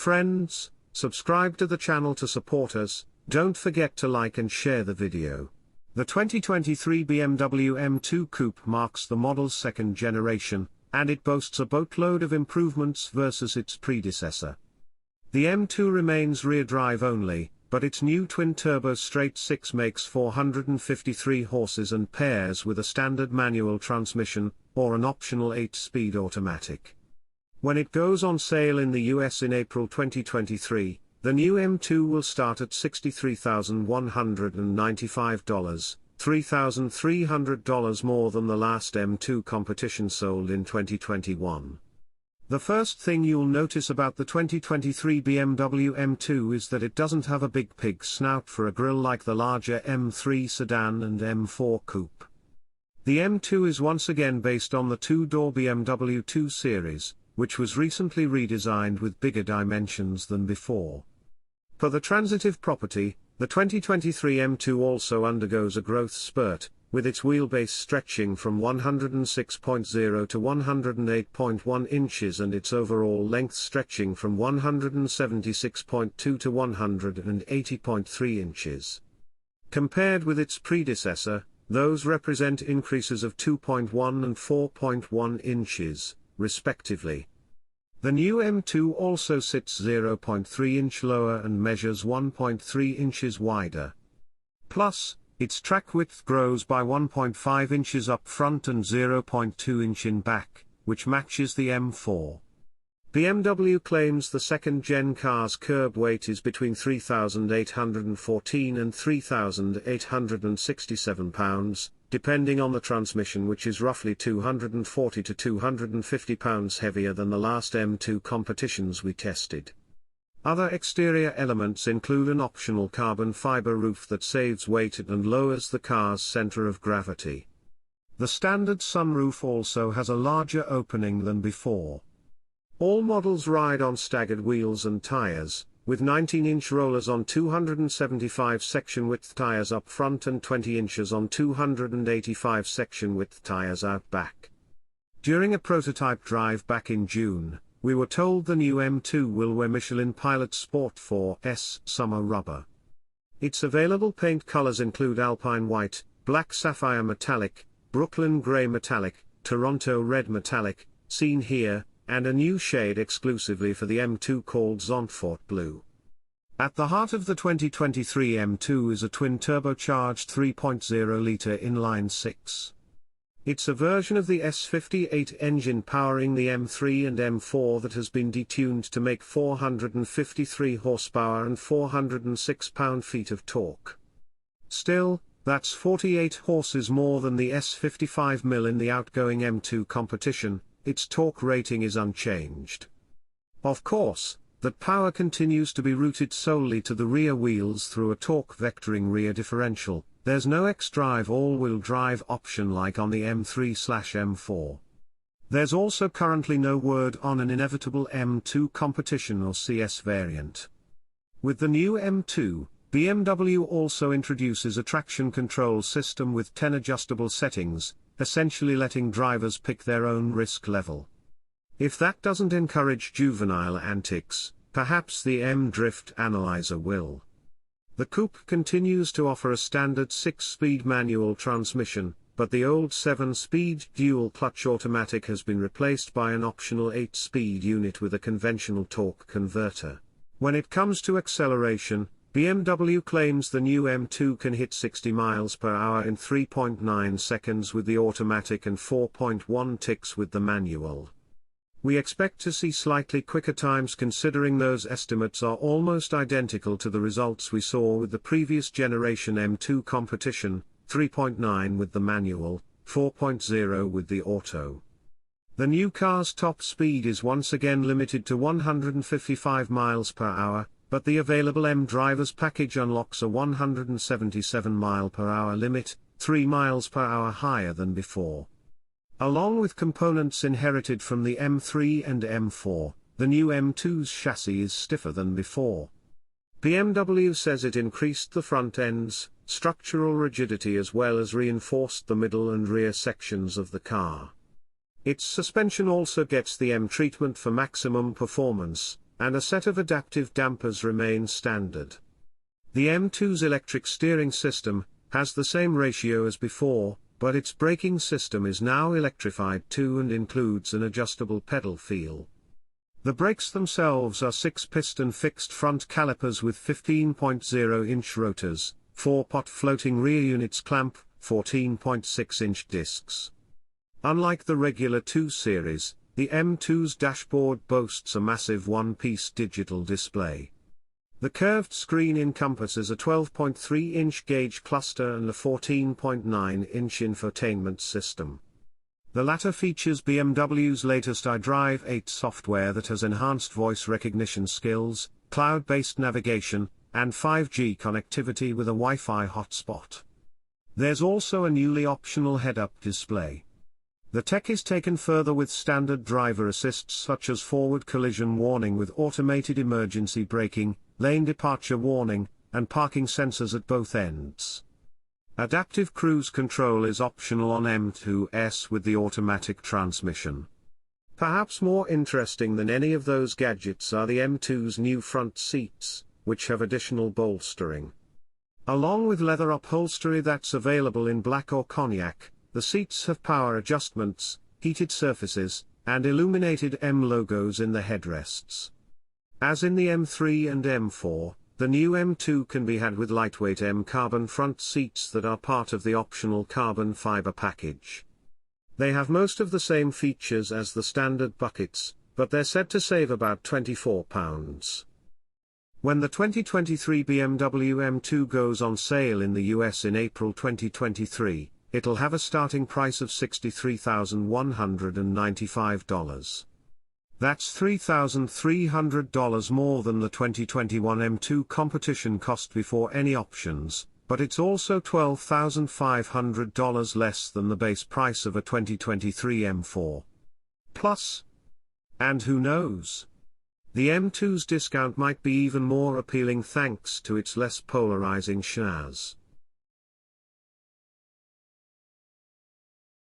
Friends, subscribe to the channel to support us. Don't forget to like and share the video. The 2023 BMW M2 Coupe marks the model's second generation, and it boasts a boatload of improvements versus its predecessor. The M2 remains rear-drive only, but its new twin-turbo straight-six makes 453 horses and pairs with a standard manual transmission, or an optional 8-speed automatic. When it goes on sale in the US in April 2023, the new M2 will start at $63,195, $3,300 more than the last M2 competition sold in 2021. The first thing you'll notice about the 2023 BMW M2 is that it doesn't have a big pig snout for a grille like the larger M3 sedan and M4 coupe. The M2 is once again based on the two-door BMW 2 Series, which was recently redesigned with bigger dimensions than before. For the transitive property, the 2023 M2 also undergoes a growth spurt, with its wheelbase stretching from 106.0 to 108.1 inches and its overall length stretching from 176.2 to 180.3 inches. Compared with its predecessor, those represent increases of 2.1 and 4.1 inches, respectively. The new M2 also sits 0.3 inch lower and measures 1.3 inches wider. Plus, its track width grows by 1.5 inches up front and 0.2 inch in back, which matches the M4. BMW claims the second-gen car's curb weight is between 3,814 and 3,867 pounds, depending on the transmission, which is roughly 240 to 250 pounds heavier than the last M2 competitions we tested. Other exterior elements include an optional carbon fiber roof that saves weight and lowers the car's center of gravity. The standard sunroof also has a larger opening than before. All models ride on staggered wheels and tires, with 19-inch rollers on 275 section width tires up front and 20 inches on 285 section width tires out back. During a prototype drive back in June, we were told the new M2 will wear Michelin Pilot Sport 4S summer rubber. Its available paint colors include Alpine White, Black Sapphire Metallic, Brooklyn Gray Metallic, Toronto Red Metallic, seen here, and a new shade exclusively for the M2 called Zandvoort Blue. At the heart of the 2023 M2 is a twin-turbocharged 3.0-liter inline-six. It's a version of the S58 engine powering the M3 and M4 that has been detuned to make 453 horsepower and 406 pound-feet of torque. Still, that's 48 horses more than the S55 in the outgoing M2 competition. Its torque rating is unchanged. Of course, that power continues to be routed solely to the rear wheels through a torque vectoring rear differential. There's no xDrive all-wheel drive option like on the M3/M4. There's also currently no word on an inevitable M2 competition or CS variant. With the new M2, BMW also introduces a traction control system with 10 adjustable settings, essentially letting drivers pick their own risk level. If that doesn't encourage juvenile antics, perhaps the M-Drift Analyzer will. The coupe continues to offer a standard 6-speed manual transmission, but the old 7-speed dual-clutch automatic has been replaced by an optional 8-speed unit with a conventional torque converter. When it comes to acceleration, BMW claims the new M2 can hit 60 miles per hour in 3.9 seconds with the automatic and 4.1 ticks with the manual. We expect to see slightly quicker times considering those estimates are almost identical to the results we saw with the previous generation M2 competition, 3.9 with the manual, 4.0 with the auto. The new car's top speed is once again limited to 155 miles per hour, but the available M drivers package unlocks a 177 mile per hour limit, 3 miles per hour higher than before. Along with components inherited from the M3 and M4, the new M2's chassis is stiffer than before. BMW says it increased the front end's structural rigidity as well as reinforced the middle and rear sections of the car. Its suspension also gets the M treatment for maximum performance, and a set of adaptive dampers remain standard. The M2's electric steering system has the same ratio as before, but its braking system is now electrified too and includes an adjustable pedal feel. The brakes themselves are 6-piston fixed front calipers with 15.0-inch rotors, 4-pot floating rear units clamp, 14.6-inch discs. Unlike the regular 2 Series, the M2's dashboard boasts a massive one-piece digital display. The curved screen encompasses a 12.3-inch gauge cluster and a 14.9-inch infotainment system. The latter features BMW's latest iDrive 8 software that has enhanced voice recognition skills, cloud-based navigation, and 5G connectivity with a Wi-Fi hotspot. There's also a newly optional head-up display. The tech is taken further with standard driver assists such as forward collision warning with automated emergency braking, lane departure warning, and parking sensors at both ends. Adaptive cruise control is optional on M2s with the automatic transmission. Perhaps more interesting than any of those gadgets are the M2's new front seats, which have additional bolstering. Along with leather upholstery that's available in black or cognac, the seats have power adjustments, heated surfaces, and illuminated M logos in the headrests. As in the M3 and M4, the new M2 can be had with lightweight M carbon front seats that are part of the optional carbon fiber package. They have most of the same features as the standard buckets, but they're said to save about £24. When the 2023 BMW M2 goes on sale in the US in April 2023, it'll have a starting price of $63,195. That's $3,300 more than the 2021 M2 competition cost before any options, but it's also $12,500 less than the base price of a 2023 M4 Plus. And who knows? The M2's discount might be even more appealing thanks to its less polarizing schnoz.